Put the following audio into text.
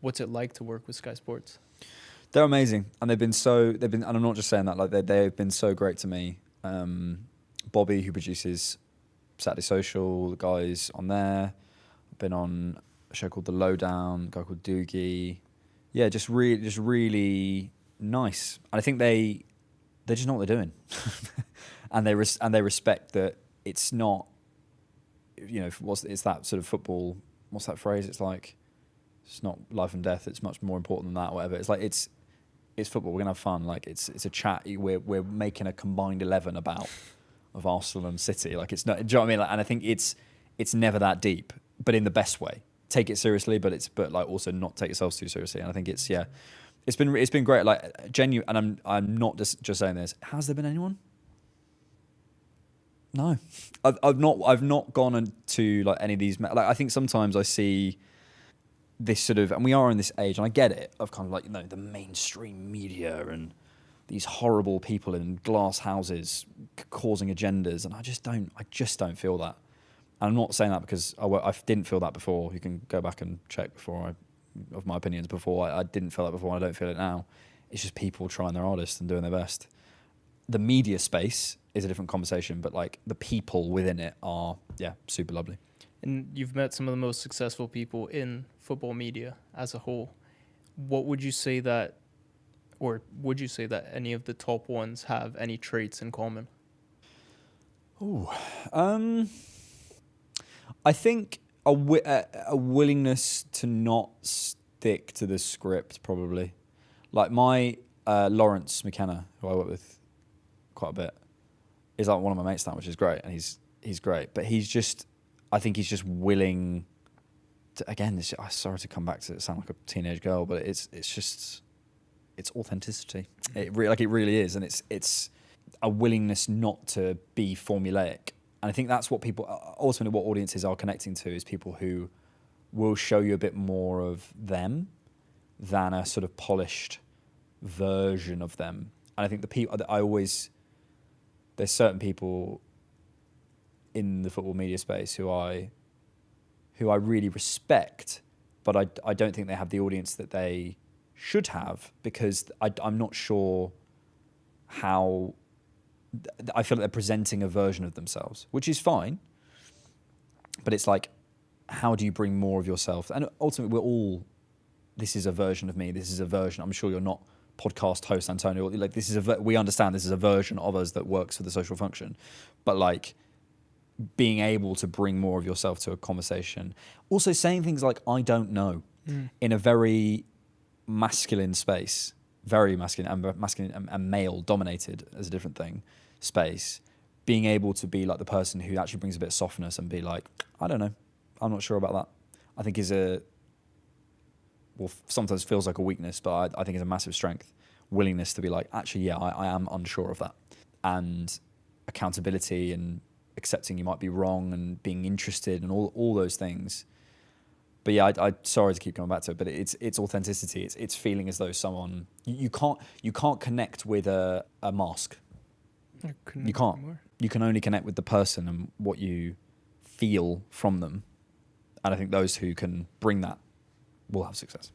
what's it like to work with Sky Sports? They're amazing, and and I'm not just saying that, like they've been so great to me. Bobby, who produces Saturday Social, the guys on there. I've been on a show called The Lowdown, a guy called Doogie. Yeah, just really nice. And I think they just know what they're doing, and they respect that it's not, it's that sort of football. What's that phrase? It's like, it's not life and death. It's much more important than that. Or whatever. It's like it's football. We're gonna have fun. Like it's a chat. We're making a combined 11 of Arsenal and City. Like it's not. Do you know what I mean? Like, and I think it's never that deep, but in the best way. Take it seriously, but like also not take yourselves too seriously. And I think it's been great. Like genuine. And I'm not just saying this. Has there been anyone? No, I've not gone into like any of these. Like I think sometimes I see this sort of, and we are in this age, and I get it, of kind of like, the mainstream media and these horrible people in glass houses causing agendas, and I just don't feel that. And I'm not saying that because I didn't feel that before. You can go back and check of my opinions before. I didn't feel that before, and I don't feel it now. It's just people trying their hardest and doing their best. The media space is a different conversation, but like the people within it are, super lovely. And you've met some of the most successful people in football media as a whole. What would you say that, or would you say that any of the top ones have any traits in common? I think a willingness to not stick to the script, probably. Like my Lawrence McKenna, who I work with quite a bit, is like one of my mates now, which is great, and he's great. But I think he's just willing to, again, I'm sorry to come back to it, sound like a teenage girl, but it's authenticity. It really is, and it's a willingness not to be formulaic. And I think that's what people, ultimately what audiences are connecting to, is people who will show you a bit more of them than a sort of polished version of them. And I think the people, there's certain people in the football media space who I really respect, but I don't think they have the audience that they should have, because I'm not sure how. I feel like they're presenting a version of themselves, which is fine, but it's like, how do you bring more of yourself? And ultimately, this is a version of me. This is a version. I'm sure you're not podcast host Antonio. Like we understand this is a version of us that works for the social function, but like being able to bring more of yourself to a conversation. Also saying things like, I don't know, in a very masculine space, very masculine and male dominated as a different thing space, being able to be like the person who actually brings a bit of softness and be like, I don't know, I'm not sure about that, I think is sometimes feels like a weakness, but I think is a massive strength. Willingness to be like, actually, I am unsure of that. And accountability and accepting you might be wrong and being interested and all those things. But yeah, I sorry to keep coming back to it, but it's authenticity. It's feeling as though someone, you can't connect with a mask. You can't. Anymore. You can only connect with the person and what you feel from them. And I think those who can bring that will have success.